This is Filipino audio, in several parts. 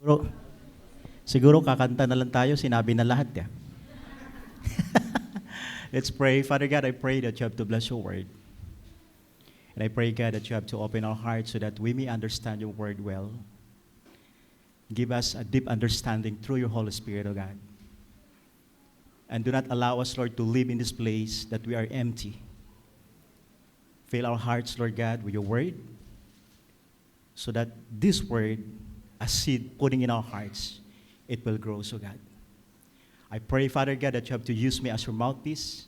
Siguro, siguro kakanta na lang tayo, sinabi na lahat ya. Let's pray. Father God, I pray that you have to bless your word. And I pray, God, that you have to open our hearts so that we may understand your word well. Give us a deep understanding through your Holy Spirit, O God. And do not allow us, Lord, to live in this place that we are empty. Fill our hearts, Lord God, with your word so that this word, a seed putting in our hearts, it will grow, so God. I pray, Father God, that you have to use me as your mouthpiece.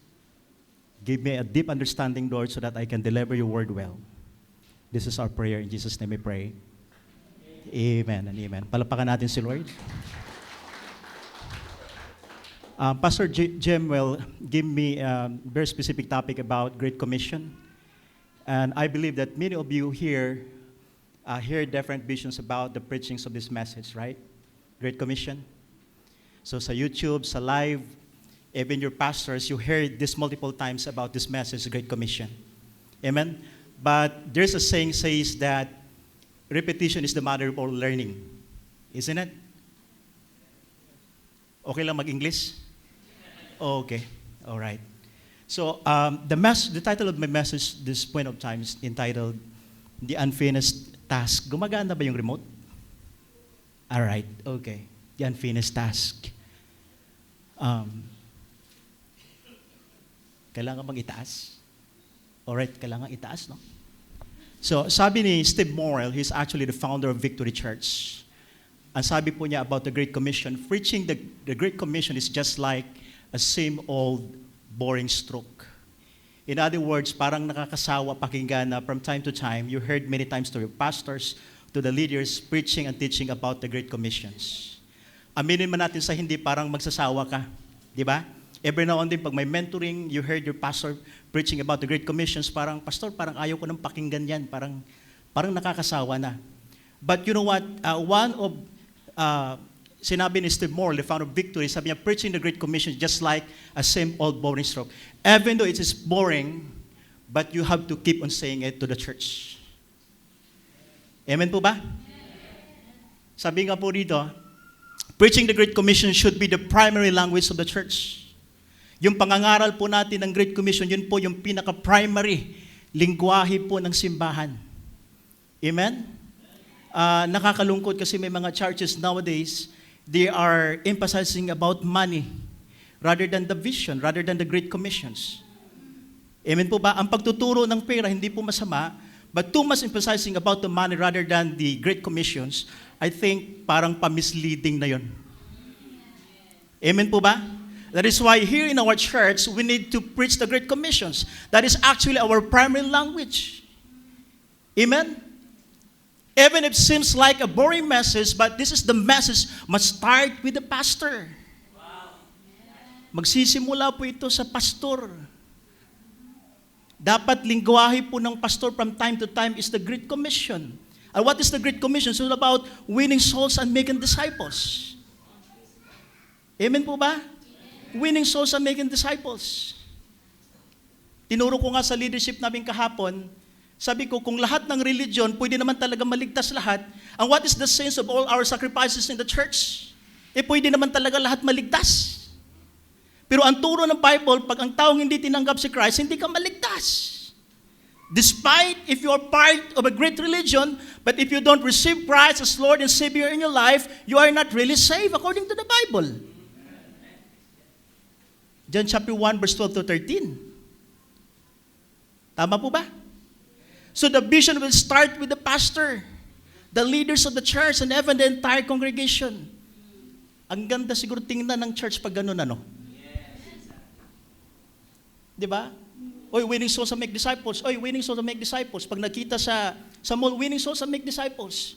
Give me a deep understanding, Lord, so that I can deliver your word well. This is our prayer. In Jesus' name we pray. Amen and amen. Palapakan natin si Lord. Pastor Jim will give me a very specific topic about Great Commission. And I believe that many of you here hear different visions about the preachings of this message, right? Great Commission. So sa YouTube, sa live, even your pastors, you heard this multiple times about this message, Great Commission. Amen? But there's a saying says that repetition is the mother of all learning. Isn't it? Okay lang mag-English? Okay. All right. So the title of my message this point of time is entitled The Unfinished Task. Gumagana ba yung remote? All right. Okay. The unfinished task. Kailangan bang itaas? Alright, kailangan itaas, no? So, sabi ni Steve Morrell, he's actually the founder of Victory Church. Ang sabi po niya about the Great Commission, preaching the Great Commission is just like a same old boring stroke. In other words, parang nakakasawa pakinggan na from time to time, you heard many times to your pastors, to the leaders, preaching and teaching about the Great Commissions. Aminin man natin sa hindi, parang magsasawa ka. Di ba? Every now and then, pag may mentoring, you heard your pastor preaching about the Great Commissions, parang, Pastor, parang ayaw ko nang pakinggan yan. Parang nakakasawa na. But you know what? One of, sinabi ni Steve Moore, the founder of Victory, sabi niya, preaching the Great Commission just like a same old boring stroke. Even though it is boring, but you have to keep on saying it to the church. Amen po ba? Sabi nga po dito, preaching the Great Commission should be the primary language of the church. Yung pangangaral po natin ng Great Commission, yun po yung pinaka-primary lingwahe po ng simbahan. Amen? Nakakalungkot kasi may mga churches nowadays, they are emphasizing about money rather than the vision, rather than the Great Commissions. Amen po ba? Ang pagtuturo ng pera, hindi po masama, but too much emphasizing about the money rather than the Great Commissions, I think parang pa-misleading na yun. Amen po ba? That is why here in our church, we need to preach the Great Commissions. That is actually our primary language. Amen? Even if it seems like a boring message, but this is the message must start with the pastor. Magsisimula po ito sa pastor. Dapat lingwahe po ng pastor from time to time is the Great Commission. And what is the Great Commission? It's all about winning souls and making disciples. Amen po ba? Winning souls and making disciples. Tinuro ko nga sa leadership namin kahapon, sabi ko, kung lahat ng religion, pwede naman talaga maligtas lahat, and what is the sense of all our sacrifices in the church? Pwede naman talaga lahat maligtas. Pero ang turo ng Bible, pag ang taong hindi tinanggap si Christ, hindi ka maligtas. Despite if you are part of a great religion, but if you don't receive Christ as Lord and Savior in your life, you are not really saved according to the Bible. John chapter 1, verse 12 to 13. Tama po ba? So the vision will start with the pastor, the leaders of the church, and even the entire congregation. Ang ganda siguro tingnan ng church pag ganun, ano? Di ba? Oy, winning souls and make disciples. Oy, winning souls and make disciples. Pag nakita sa mall, winning souls and make disciples.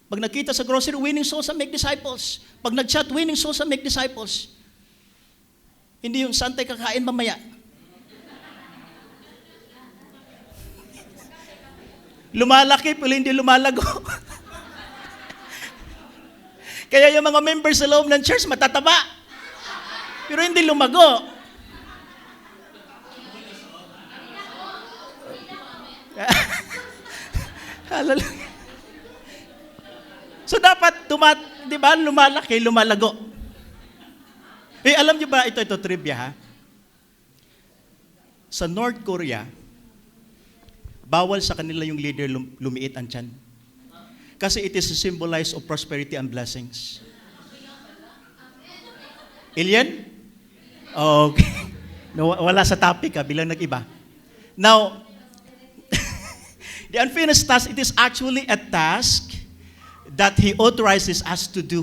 Pag nakita sa grocery, winning souls and make disciples. Pag nag-chat, winning souls and make disciples. Hindi yung saan tayo kakain mamaya. Lumalaki, pero hindi lumalago. Kaya yung mga members sa loob ng church, matataba. Pero hindi lumago. Hallelujah. So dapat, di ba, lumalaki, lumalago. Alam niyo ba, ito trivia ha? Sa North Korea, bawal sa kanila yung leader lumiit ang tiyan. Kasi it is a symbolize of prosperity and blessings. Alien? Okay. No, wala sa topic bilang nag-iba. Now, the unfinished task, it is actually a task that He authorizes us to do.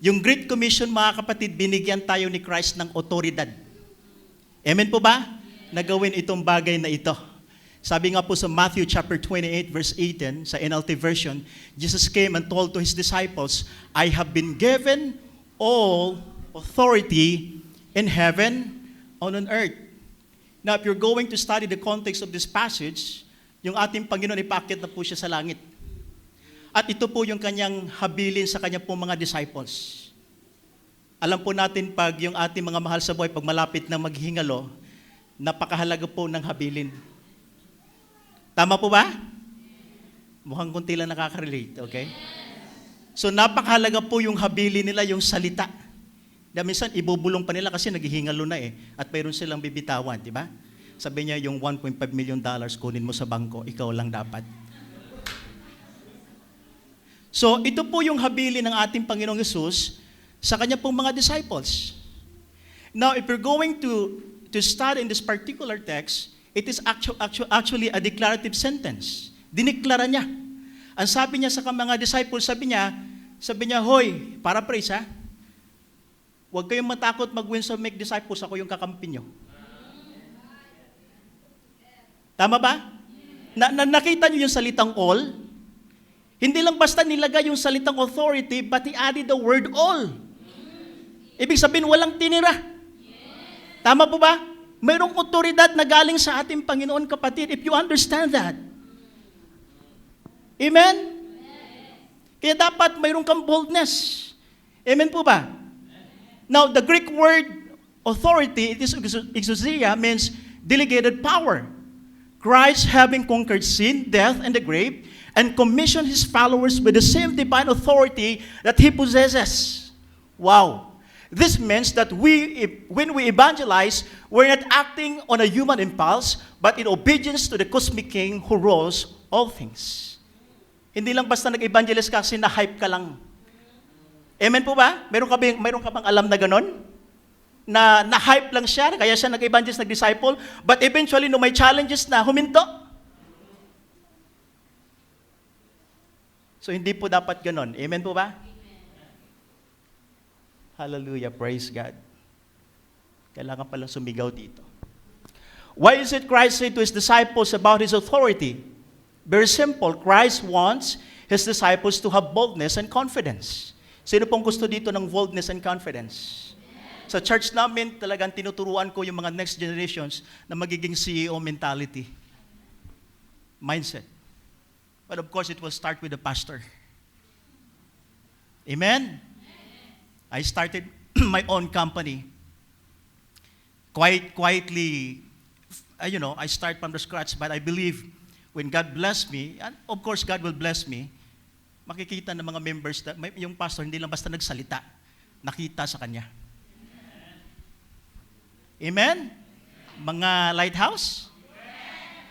Yung Great Commission, mga kapatid, binigyan tayo ni Christ ng otoridad. Amen po ba? Nagawin itong bagay na ito. Sabi nga po sa Matthew chapter 28 verse 18 sa NLT version, Jesus came and told to His disciples, I have been given all authority in heaven and on earth. Now, if you're going to study the context of this passage, yung ating Panginoon ipaakyat na po siya sa langit. At ito po yung kanyang habilin sa kanya pong mga disciples. Alam po natin pag yung ating mga mahal sa buhay, pag malapit na maghingalo, napakahalaga po ng habilin. Tama po ba? Mukhang kunti lang nakaka-relate, okay? So napakahalaga po yung habilin nila, yung salita. Minsan ibubulong pa nila kasi naghihingalo na at mayroon silang bibitawan, di ba? Sabi niya yung $1.5 million kunin mo sa bangko, ikaw lang dapat. So, ito po yung habilin ng ating Panginoong Hesus sa kanya pong mga disciples. Now, if you're going to study in this particular text, it is actually a declarative sentence. Diniklara niya. Ang sabi niya sa mga disciples, sabi niya, hoy, paraphrase ha, huwag kayong matakot mag-win sa make disciples, ako yung kakampi nyo. Tama ba? Nakita niyo yung salitang all? Hindi lang basta nilagay yung salitang authority, but He added the word all. Ibig sabihin, walang tinira. Tama po ba? Mayroong otoridad na galing sa ating Panginoon, kapatid, if you understand that. Amen? Kaya dapat mayroong kang boldness. Amen po ba? Now, the Greek word authority, it is exousia, means delegated power. Christ, having conquered sin, death, and the grave, and commissioned His followers with the same divine authority that He possesses. Wow. This means that when we evangelize, we're not acting on a human impulse, but in obedience to the cosmic King who rules all things. Hindi lang basta nag-evangelize ka kasi na-hype ka lang. Amen po ba? Meron ka bang alam na ganon? Na-hype lang siya, kaya siya nag-evangelize, nag-disciple, but eventually, no may challenges na, huminto. So, hindi po dapat ganon. Amen po ba? Hallelujah. Praise God. Kailangan palang sumigaw dito. Why is it Christ said to His disciples about His authority? Very simple. Christ wants His disciples to have boldness and confidence. Sino pong gusto dito ng boldness and confidence? Sa church namin, talagang tinuturuan ko yung mga next generations na magiging CEO mentality. Mindset. But of course, it will start with the pastor. Amen? I started my own company. Quietly, I start from the scratch, but I believe when God bless me, and of course God will bless me, makikita ng mga members, yung pastor hindi lang basta nagsalita, nakita sa kanya. Amen? Mga lighthouse?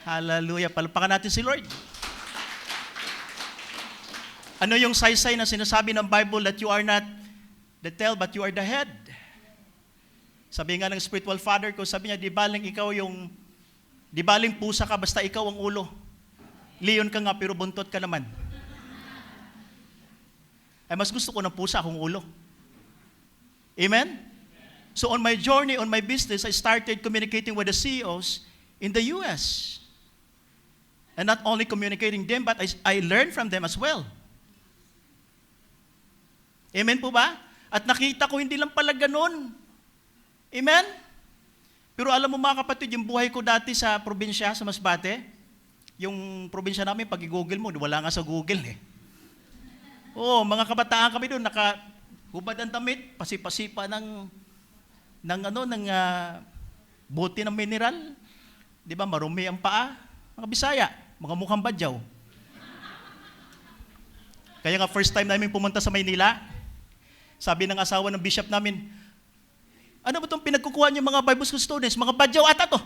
Hallelujah. Palpakan natin si Lord. Ano yung saysay na sinasabi ng Bible that you are not the tail but you are the head? Sabi nga ng spiritual father ko, sabi niya, di baling pusa ka basta ikaw ang ulo. Leon ka nga pero buntot ka naman. Ay mas gusto ko ng pusa akong ulo. Amen? So on my journey, on my business, I started communicating with the CEOs in the US. And not only communicating them, but I learned from them as well. Amen po ba? At nakita ko hindi lang pala ganun. Amen? Pero alam mo mga kapatid, yung buhay ko dati sa probinsya, sa Masbate, yung probinsya namin, pag i-google mo, wala nga sa Google eh. Oo, mga kabataan kami doon, nakahubad ang damit, pasipa-sipa ng bote ng mineral. Di ba, marumi ang paa. Mga Bisaya, mga mukhang badyaw. Kaya nga first time namin pumunta sa Maynila, sabi ng asawa ng bishop namin, ano ba itong pinagkukuha niyo mga Bible school students? Mga badyaw ata to.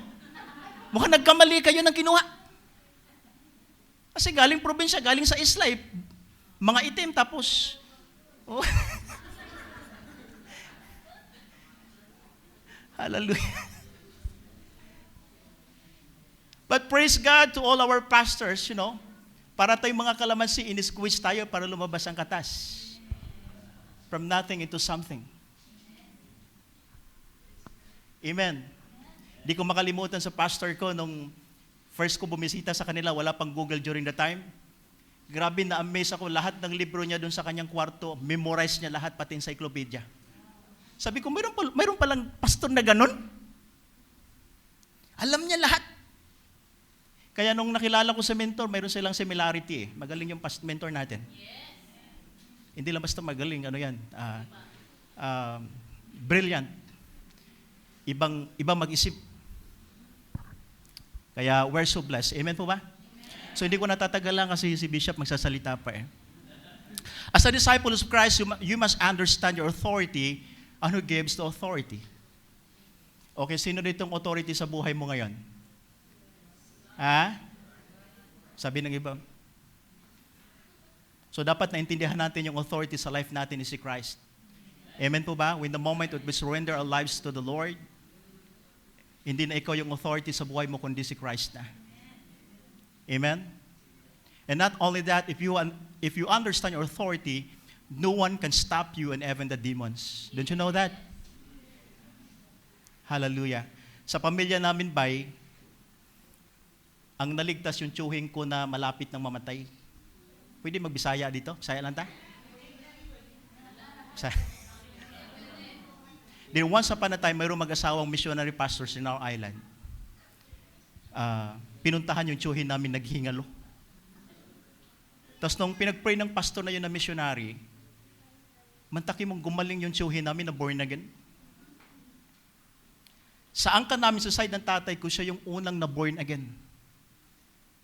Mukhang nagkamali kayo ng kinuha. Kasi galing probinsya, galing sa isla, mga itim, tapos, oh. Hallelujah. But praise God to all our pastors, para tayong mga kalamansi, in-squeeze tayo para lumabas ang katas. From nothing into something. Amen. Di ko makalimutan sa pastor ko nung first ko bumisita sa kanila, wala pang Google during the time. Grabe na-amaze ako, lahat ng libro niya doon sa kanyang kwarto, memorize niya lahat, pati encyclopedia. Sabi ko, mayroon palang pastor na ganun? Alam niya lahat. Kaya nung nakilala ko sa mentor, mayroon silang similarity. Magaling yung mentor natin. Yes. Hindi lang basta magaling, brilliant. Ibang mag-isip. Kaya we're so blessed. Amen po ba? Amen. So hindi ko natatagalan kasi si Bishop magsasalita pa . As a disciple of Christ, you must understand your authority and who gives the authority. Okay, sino ditong authority sa buhay mo ngayon? Sabi ng iba. So dapat naintindihan natin yung authority sa life natin is si Christ. Amen po ba? When the moment that we surrender our lives to the Lord, hindi na ikaw yung authority sa buhay mo, kundi si Christ na. Amen? And not only that, if you understand your authority, no one can stop you and even the demons. Don't you know that? Hallelujah. Sa pamilya namin, ang naligtas yung tsuhing ko na malapit ng mamatay. Pwede magbisaya dito? Bisaya lang ta? Then once upon a time, mayroong mag-asawang missionary pastors in our island. Pinuntahan yung tsuhin namin naghingalo. Tapos nung pinag-pray ng pastor na yun na missionary, mantaki mong gumaling yung tsuhin namin na born again. Sa angkan namin sa side ng tatay ko, siya yung unang na born again.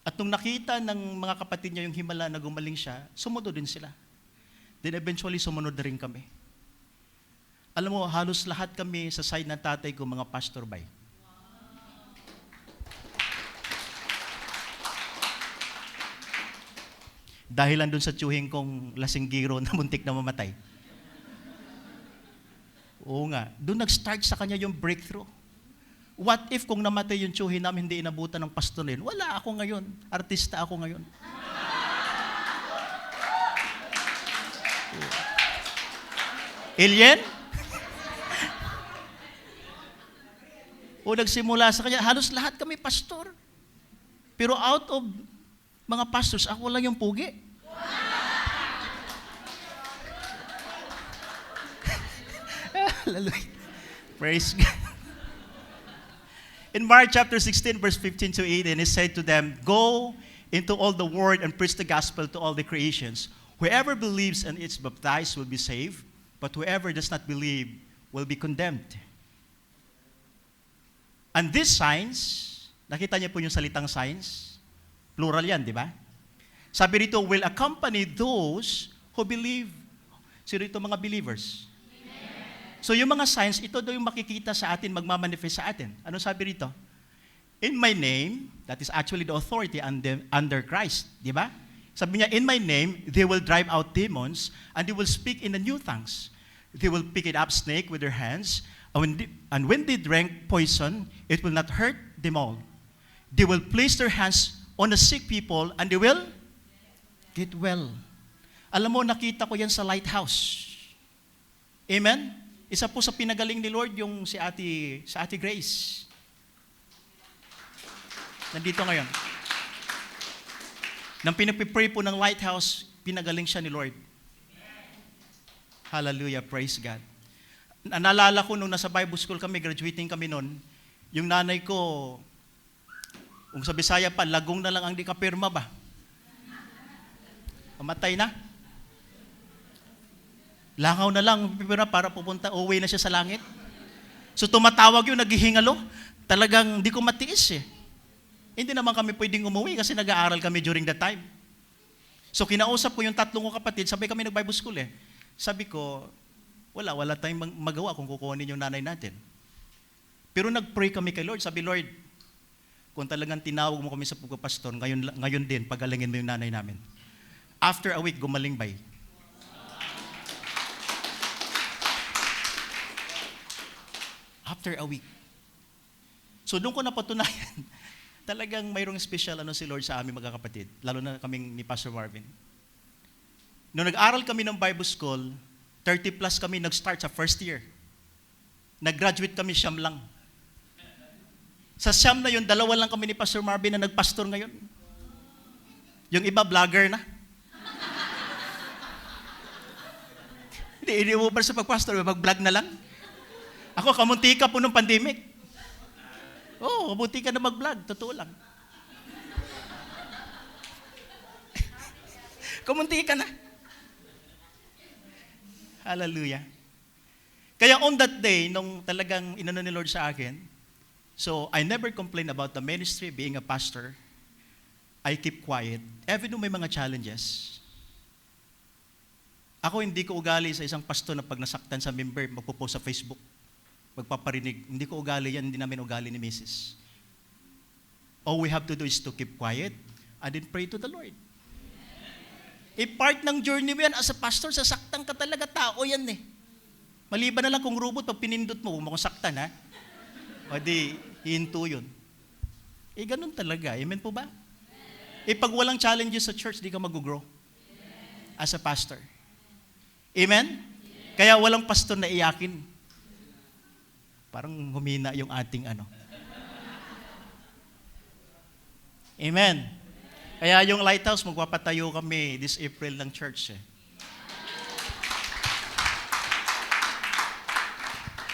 At nung nakita ng mga kapatid niya yung himala na gumaling siya, sumunod din sila. Then eventually, sumunod na rin kami. Alam mo, halos lahat kami sa side ng tatay ko, mga pastor bay. Dahil lang dun sa tiyuhin kong lasinggiro na muntik na mamatay. Oo nga, dun nag-start sa kanya yung breakthrough. What if kung namatay yung tiyuhin namin, hindi inabutan ng pastor rin? Wala ako ngayon. Artista ako ngayon. Alien? O nagsimula sa kanya, halos lahat kami pastor. Pero out of mga pastors, ako lang yung pugi. Hallelujah. Praise God. In Mark chapter 16, verse 15 to 18, it said to them, "Go into all the world and preach the gospel to all the creations. Whoever believes and is baptized will be saved, but whoever does not believe will be condemned. And these signs," nakita niyo po yung salitang signs? Plural yan, di ba? Sabi rito, "will accompany those who believe." Sino rito mga believers? So yung mga signs, ito daw yung makikita sa atin, magmamanifest sa atin. Ano sabi rito? "In my name," that is actually the authority under Christ, di ba? Sabi niya, "In my name, they will drive out demons, and they will speak in the new tongues. They will pick it up snake with their hands, and when they drink poison, it will not hurt them all. They will place their hands on the sick people, and they will get well." Alam mo, nakita ko yan sa Lighthouse. Amen? Isa po sa pinagaling ni Lord yung si Ate Grace. Nandito ngayon. Nang pinag-pray po ng Lighthouse, pinagaling siya ni Lord. Hallelujah, praise God. Naalala ko nung nasa Bible school kami, graduating kami noon, yung nanay ko, kung sa Bisaya pa, lagong na lang ang di kapirma ba? Mamatay na. Langaw na lang para pupunta, uwi na siya sa langit. So tumatawag yung naghihingalo. Talagang di ko matiis . Hindi naman kami pwedeng umuwi kasi nag-aaral kami during that time. So kinausap ko yung tatlong ko kapatid, sabay kami nag-Bible school eh. Sabi ko, wala tayong magawa kung kukunin yung nanay natin. Pero nag-pray kami kay Lord. Sabi, Lord, kung talagang tinawag mo kami sa pagpapastor, ngayon din, pagalingin mo yung nanay namin. After a week, gumaling bay. After a week. So doon ko napatunayan, talagang mayroong special si Lord sa aming magkakapatid, lalo na kaming ni Pastor Marvin. Noong nag-aral kami ng Bible School, 30 plus kami nag-start sa first year. Nag-graduate kami siyam lang. Sa siyam na yun, 2 lang kami ni Pastor Marvin na nagpastor ngayon. Yung iba, vlogger na. Hindi mo pa sa pagpastor, mag-vlog na lang. Ako, kamunti ka po nung pandemic. Oo, kamunti ka na mag-vlog, totoo lang. Kamunti ka na. Hallelujah. Kaya on that day, nung talagang inano ni Lord sa akin, so I never complain about the ministry, being a pastor. I keep quiet. Even though may mga challenges. Ako hindi ko ugali sa isang pastor na pag nasaktan sa member, magpo-post sa Facebook, magpaparinig. Hindi ko ugali yan, hindi namin ugali ni Mrs. All we have to do is to keep quiet and then pray to the Lord. Part ng journey mo yan as a pastor, sasaktan ka talaga, tao yan eh. Maliban na lang kung robot, pag pinindot mo, huwag mo kung saktan ha. O di, hinto yun. Ganun talaga. Amen po ba? Pag walang challenges sa church, di ka mag-grow as a pastor. Amen? Kaya walang pastor na iyakin. Parang humina yung ating Amen. Kaya yung Lighthouse, magpapatayo kami this April ng church eh.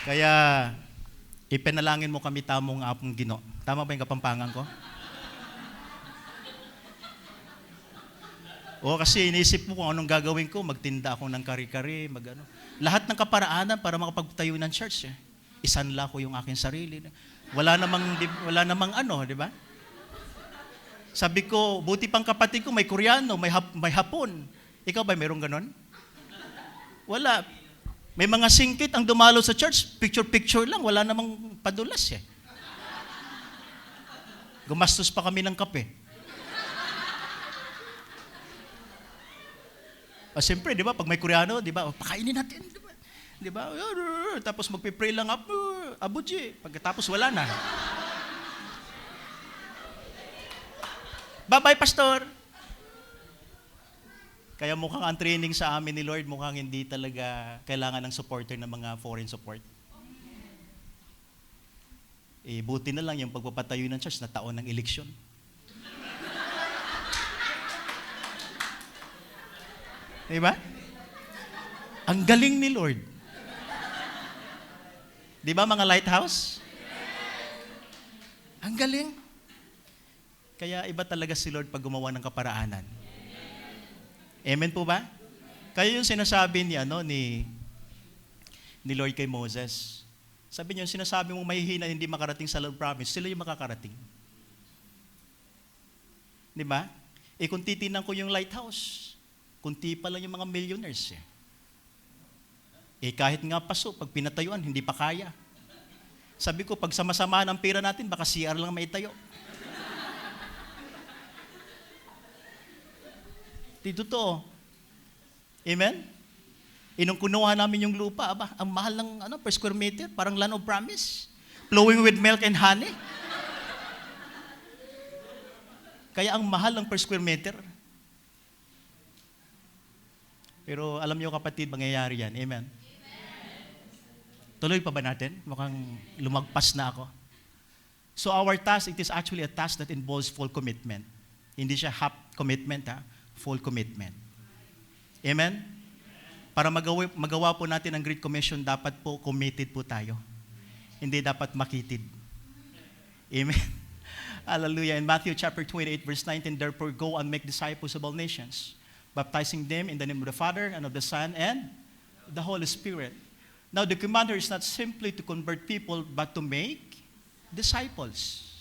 Kaya, ipanalangin mo kami tamong apong Ginoo. Tama ba yung Kapampangan ko? O kasi inisip mo kung anong gagawin ko, magtinda ako ng kari-kari, lahat ng kaparaanan para makapagtayo ng church eh. Isanla ko yung aking sarili. Wala namang di ba? Sabi ko, buti pang kapatid ko, may Koreano, may Hapon. Ikaw ba mayroong ganon? Wala. May mga singkit ang dumalo sa church, picture-picture lang, wala namang padulas eh. Gumastos pa kami ng kape. Siyempre, di ba, pag may Koreano, di ba, pakainin natin, di ba? Tapos magpipray lang, abuji. Pagkatapos wala na. Bye-bye, Pastor! Kaya mukhang ang training sa amin ni Lord, mukhang hindi talaga kailangan ng supporter ng mga foreign support. Buti na lang yung pagpapatayo ng church na taon ng eleksyon. Diba? Ang galing ni Lord. Diba mga Lighthouse? Ang galing. Kaya iba talaga si Lord pag gumawa ng kaparaanan. Amen po ba? Kaya yung sinasabi ni Lord kay Moses, sabi niya, yung sinasabi mong mahihina hindi makarating sa Lord promise, sila yung makakarating. Di ba? Kung titinan ko yung Lighthouse, kunti pa lang yung mga millionaires kahit nga paso, pag pinatayuan, hindi pa kaya. Sabi ko, pag sama-sama ang pera natin, baka CR lang maitayo. Di totoo. Amen? Nung kunuha namin yung lupa, ang mahal ng per square meter, parang land of promise. Flowing with milk and honey. Kaya ang mahal ng per square meter. Pero alam niyo kapatid, mangyayari yan. Amen? Tuloy pa ba natin? Mukhang lumagpas na ako. So our task, it is actually a task that involves full commitment. Hindi siya half commitment, full commitment. Amen? Para magawa po natin ang Great Commission, dapat po committed po tayo. Hindi dapat makitid. Amen? Hallelujah. In Matthew chapter 28, verse 19, therefore go and make disciples of all nations, baptizing them in the name of the Father, and of the Son, and the Holy Spirit. Now, the command is not simply to convert people, but to make disciples.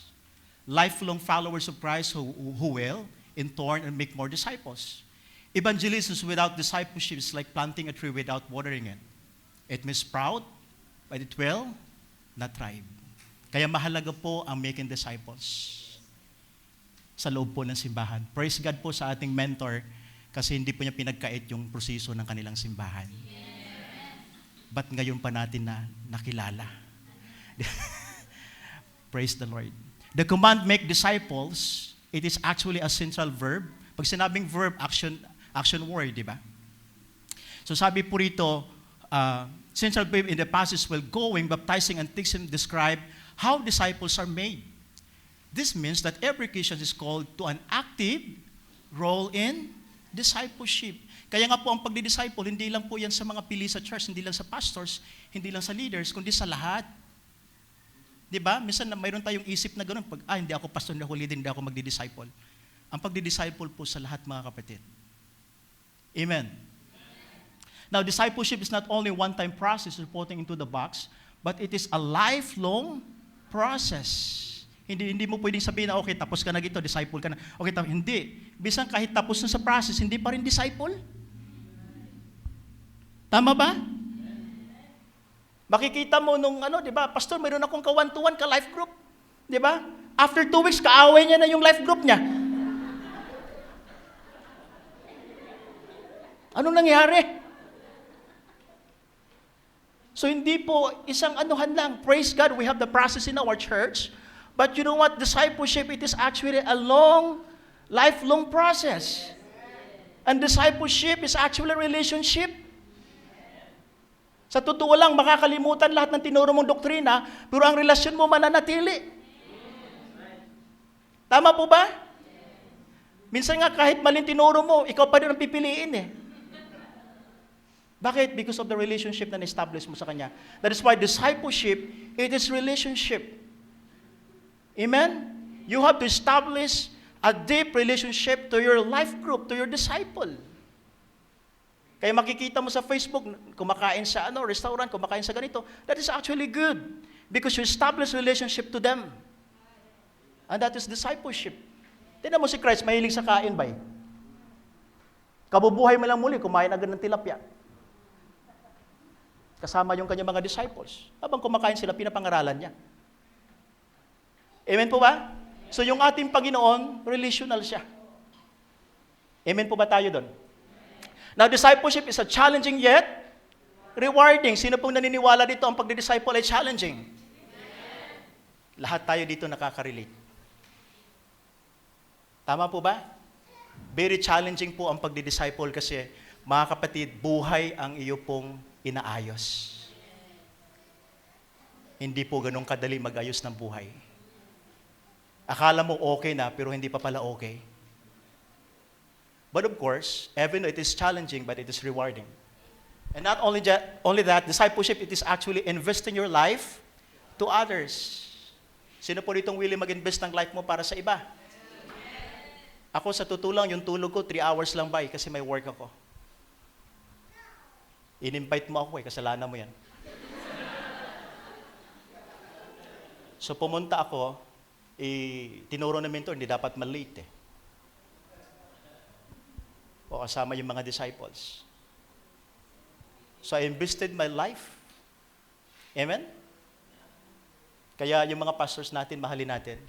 Lifelong followers of Christ who will, in turn, and make more disciples. Evangelism without discipleship is like planting a tree without watering it. It may sprout, but it will not thrive. Kaya mahalaga po ang making disciples sa loob po ng simbahan. Praise God po sa ating mentor kasi hindi po niya pinagkait yung proseso ng kanilang simbahan. Ba't ngayon pa natin na nakilala? Praise the Lord. The command, make disciples, it is actually a central verb. Pag sinabing verb, action word, di ba? So sabi po rito, central verb in the passage will going, baptizing, and teaching describe how disciples are made. This means that every Christian is called to an active role in discipleship. Kaya nga po ang pagdi-disciple, hindi lang po yan sa mga pili sa church, hindi lang sa pastors, hindi lang sa leaders, kundi sa lahat. Di ba? Minsan mayroon tayong isip na gano'n, hindi ako pastor, hindi ako leader, hindi ako magdi-disciple. Ang pagdi-disciple po sa lahat, mga kapatid. Amen. Now, discipleship is not only one-time process reporting into the box, but it is a lifelong process. Hindi mo pwedeng sabihin na, okay, tapos ka na gito, disciple ka na. Okay, hindi. Bisan kahit tapos na sa process, hindi pa rin disciple. Tama ba? Makikita mo nung, di ba, pastor, mayroon akong ka-one-to-one, ka-life group. Di ba? After 2 weeks, kaaway niya na yung life group niya. Anong nangyari? So hindi po isang anuhan lang. Praise God, we have the process in our church. But you know what? Discipleship, it is actually a long, lifelong process. And discipleship is actually a relationship. Sa totoo lang, makakalimutan lahat ng tinuro mong doktrina, pero ang relasyon mo mananatili. Tama po ba? Minsan nga kahit maling tinuro mo, ikaw pa rin ang pipiliin eh. Bakit? Because of the relationship na na-establish mo sa Kanya. That is why discipleship, it is relationship. Amen? You have to establish a deep relationship to your life group, to your disciple. Kaya makikita mo sa Facebook, kumakain sa restaurant, kumakain sa ganito, that is actually good. Because you establish relationship to them. And that is discipleship. Tingnan mo si Christ, mahilig sa kain ba? Kabubuhay mo lang muli, kumain agad ng tilapia. Kasama yung kanyang mga disciples. Habang kumakain sila, pinapangaralan niya. Amen po ba? So yung ating Panginoon, relational siya. Amen po ba tayo doon? Now, discipleship is a challenging yet rewarding. Sino pong naniniwala dito ang pagdi-disciple ay challenging? Lahat tayo dito nakaka-relate. Tama po ba? Very challenging po ang pagdi-disciple kasi, mga kapatid, buhay ang iyo pong inaayos. Hindi po ganun kadali mag-ayos ng buhay. Akala mo okay na, pero hindi pa pala okay. But of course, even though it is challenging, but it is rewarding. And not only that, discipleship, it is actually investing your life to others. Sino po ditong willing mag-invest ng life mo para sa iba? Ako sa tutulang, yung tulog ko, 3 hours lang ba kasi may work ako. In-invite mo ako kasalanan mo yan. So pumunta ako, tinuro ng mentor, hindi dapat malate o kasama yung mga disciples. So I invested my life. Amen? Kaya yung mga pastors natin, mahalin natin.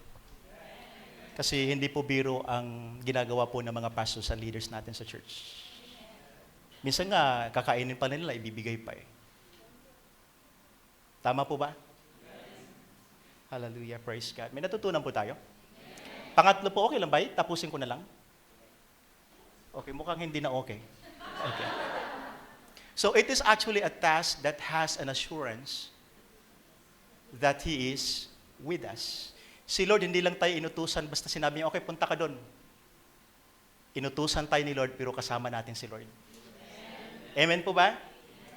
Kasi hindi po biro ang ginagawa po ng mga pastors and leaders natin sa church. Minsan nga, kakainin pa nila, ibibigay pa Tama po ba? Hallelujah, praise God. May natutunan po tayo. Pangatlo po, okay lang ba? Tapusin ko na lang. Okay, mukhang hindi na okay. Okay. So it is actually a task that has an assurance that He is with us. Si Lord, hindi lang tayo inutusan, basta sinabi niya, okay, punta ka doon. Inutusan tayo ni Lord, pero kasama natin si Lord. Amen po ba?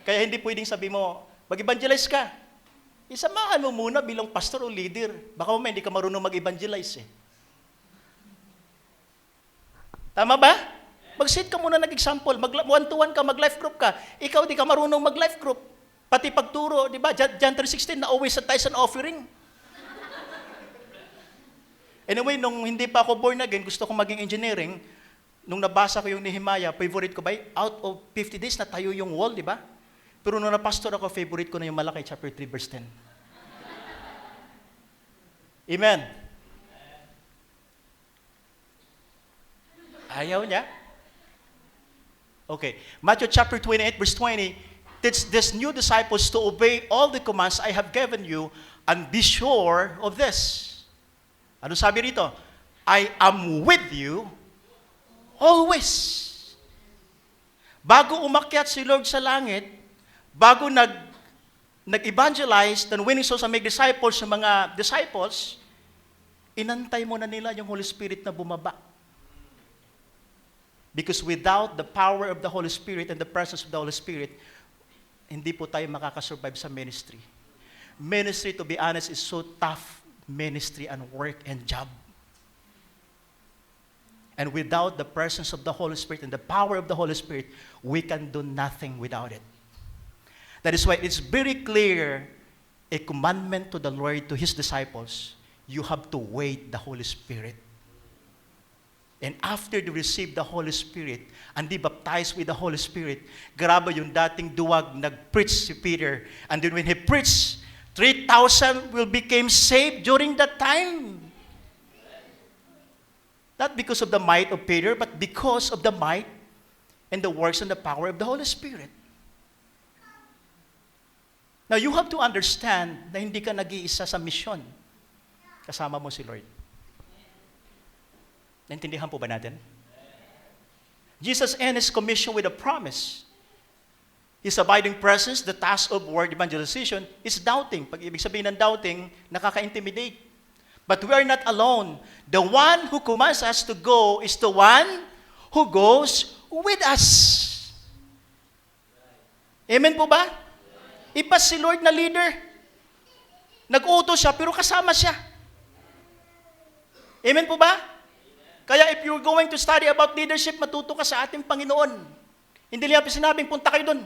Kaya hindi pwedeng sabi mo, mag-evangelize ka. Isamahan mo muna bilang pastor o leader. Baka mamaya hindi ka marunong mag-evangelize Tama ba? Mag-sit ka muna nag-example, one-to-one ka, mag-life group ka. Ikaw di ka marunong mag-life group. Pati pagturo, di ba? John 3:16, na always sa tithes and offering. Anyway, nung hindi pa ako born again, gusto kong maging engineering, nung nabasa ko yung Nehemiah, favorite ko ba? Out of 50 days, natayo yung wall, di ba? Pero nung napastor ako, favorite ko na yung Malakay chapter 3, verse 10. Amen. Ayaw niya? Okay. Matthew chapter 28, verse 20, teach these new disciples to obey all the commands I have given you and be sure of this. Ano sabi rito? I am with you always. Bago umakyat si Lord sa langit, bago nag-evangelize, and winning souls and make disciples sa mga disciples, inantay mo na nila yung Holy Spirit na bumaba. Because without the power of the Holy Spirit and the presence of the Holy Spirit, hindi po tayo makakasurvive sa ministry. Ministry, to be honest, is so tough ministry and work and job. And without the presence of the Holy Spirit and the power of the Holy Spirit, we can do nothing without it. That is why it's very clear, a commandment to the Lord, to His disciples, you have to wait the Holy Spirit. And after they receive the Holy Spirit and be baptized with the Holy Spirit, grabe yung dating duwag, nag-preach si Peter. And then when he preached, 3,000 will become saved during that time. Not because of the might of Peter, but because of the might and the works and the power of the Holy Spirit. Now, you have to understand na hindi ka nag-iisa sa mission. Kasama mo si Lord. Naintindihan po ba natin? Jesus ends His commission with a promise. His abiding presence, the task of word evangelization, is doubting. Pag ibig sabihin ng doubting, nakaka-intimidate. But we are not alone. The one who commands us to go is the one who goes with us. Amen po ba? Iba si Lord na leader. Nag-utos siya, pero kasama siya. Amen po ba? Kaya if you're going to study about leadership, matuto ka sa ating Panginoon. Hindi niya sinabing, punta kayo doon.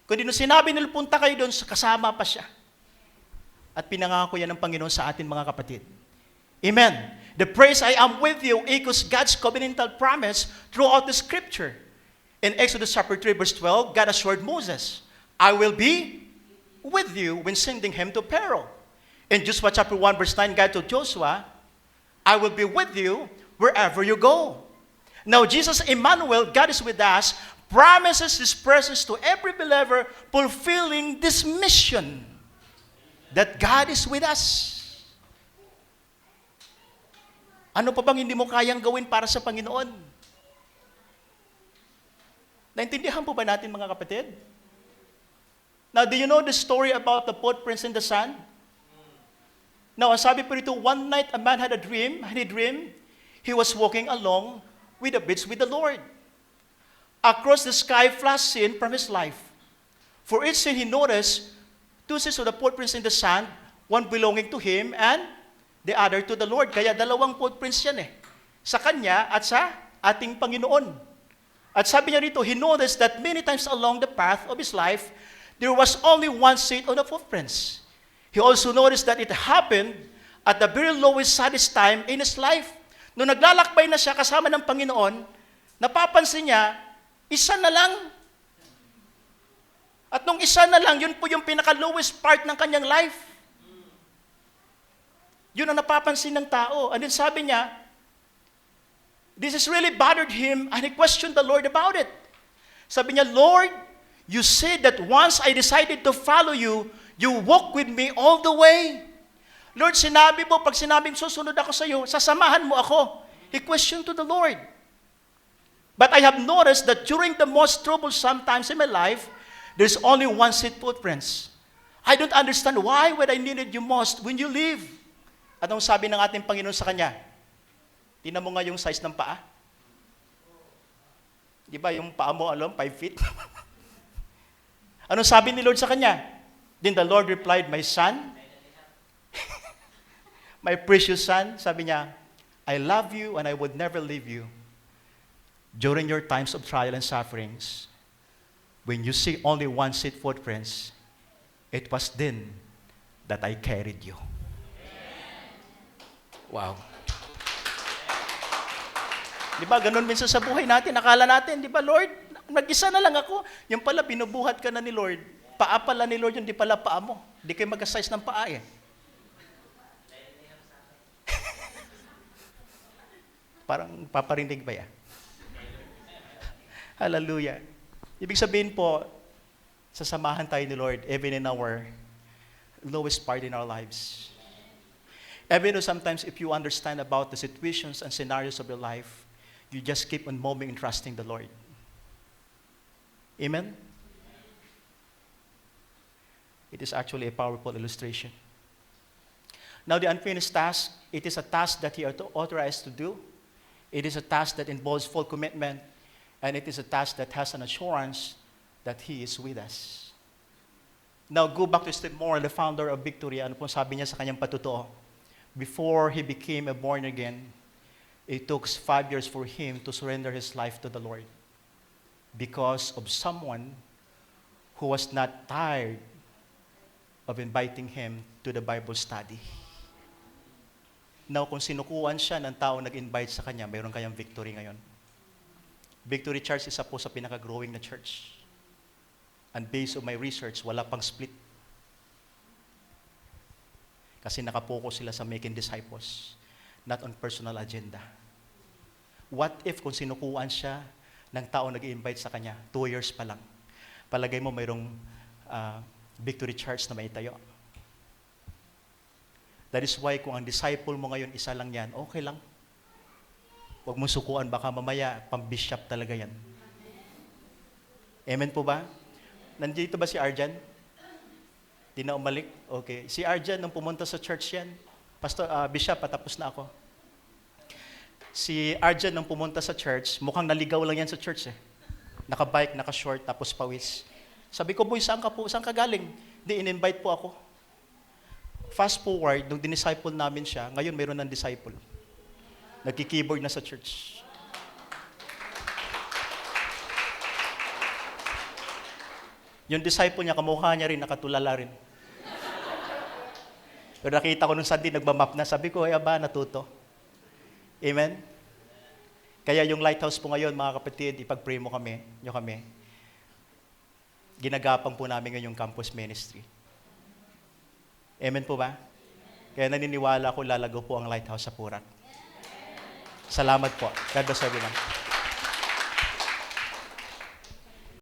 Kundi nung sinabi nila, punta kayo doon, kasama pa siya. At pinangako yan ng Panginoon sa atin mga kapatid. Amen. The phrase, I am with you, echoes God's covenantal promise throughout the Scripture. In Exodus chapter 3, verse 12, God assured Moses, I will be with you when sending him to Pharaoh. In Joshua chapter 1, verse 9, God told Joshua, I will be with you wherever you go. Now, Jesus Emmanuel, God is with us, promises His presence to every believer, fulfilling this mission that God is with us. Ano pa bang hindi mo kayang gawin para sa Panginoon? Naintindihan po ba natin mga kapatid? Now, do you know the story about the footprints in the sand? Now, ang sabi po rito, one night a man had a dream, he was walking along with the beach with the Lord. Across the sky flashed scene from his life. For each scene he noticed, two sets of the footprints in the sand, one belonging to him and the other to the Lord. Kaya dalawang footprints yan sa kanya at sa ating Panginoon. At sabi niya rito, he noticed that many times along the path of his life, there was only one set of the footprints. He also noticed that it happened at the very lowest, saddest time in his life. Nung naglalakbay na siya kasama ng Panginoon, napapansin niya, isa na lang. At nung isa na lang, yun po yung pinaka-lowest part ng kanyang life. Yun ang napapansin ng tao. And then sabi niya, this has really bothered him, and he questioned the Lord about it. Sabi niya, Lord, you said that once I decided to follow you, you walk with me all the way. Lord, sinabi mo, pag sinabing susunod ako sa iyo, sasamahan mo ako. He questioned to the Lord. But I have noticed that during the most troublesome times in my life, there's only one set footprints. I don't understand why when I needed you most, when you leave. Anong sabi ng ating Panginoon sa kanya? Tingnan mo nga yung size ng paa. Di ba yung paa mo, 5 feet? Anong sabi ni Lord sa kanya? Then the Lord replied, my son, my precious son, sabi niya, I love you and I would never leave you during your times of trial and sufferings. When you see only one set footprints, it was then that I carried you. Wow. Di ba, ganun minsan sa buhay natin. Akala natin, di ba, Lord, mag-isa na lang ako. Yung pala, binubuhat ka na ni Lord. Paa pala ni Lord, yung di pala paa mo. Di kayo mag-size ng paa eh. Parang paparinig ba yan? Hallelujah. Ibig sabihin po, sasamahan tayo ni Lord even in our lowest part in our lives. Even though sometimes if you understand about the situations and scenarios of your life, you just keep on moving and trusting the Lord. Amen? It is actually a powerful illustration. Now the unfinished task, it is a task that He authorized to do. It is a task that involves full commitment, and it is a task that has an assurance that He is with us. Now, go back to Steve Moore, the founder of Victory. Ano pong sabi niya sa kanyang patutuo? Before he became a born again, it took 5 years for him to surrender his life to the Lord because of someone who was not tired of inviting him to the Bible study. Now, kung sinukuan siya ng tao nag-invite sa kanya, mayroon kayang Victory ngayon. Victory Church isa po sa pinaka-growing na church. And based on my research, wala pang split. Kasi nakapokus sila sa making disciples, not on personal agenda. What if kung sinukuan siya ng tao nag-i-invite sa kanya, 2 years pa lang, palagay mo mayroong Victory Church na maitayo. That is why kung ang disciple mo ngayon isa lang yan, okay lang. Huwag mo sukuan, baka mamaya pang-bishop talaga yan. Amen po ba? Nandito ba si Arjan? Di na umalik? Okay. Si Arjan, nung pumunta sa church yan, Pastor, Bishop, patapos na ako. Si Arjan, nung pumunta sa church, mukhang naligaw lang yan sa church eh. Naka-bike, naka-short, tapos pawis. Sabi ko, boy, saan ka po? Saan ka galing? Di, in-invite po ako. Fast forward, nung dinisciple namin siya, ngayon mayroon ng disciple. Nagki-keyboard na sa church. Yung disciple niya, kamukha niya rin, nakatulala rin. Pero nakita ko nung Sunday, nagmamap na. Sabi ko, ay aba, natuto. Amen? Kaya yung Lighthouse po ngayon, mga kapatid, ipag-pray mo kami, nyo kami. Ginagapang po namin ngayon yung campus ministry. Amen po ba? Kaya naniniwala ko, lalago po ang Lighthouse sa Purak. Salamat po. God bless everyone.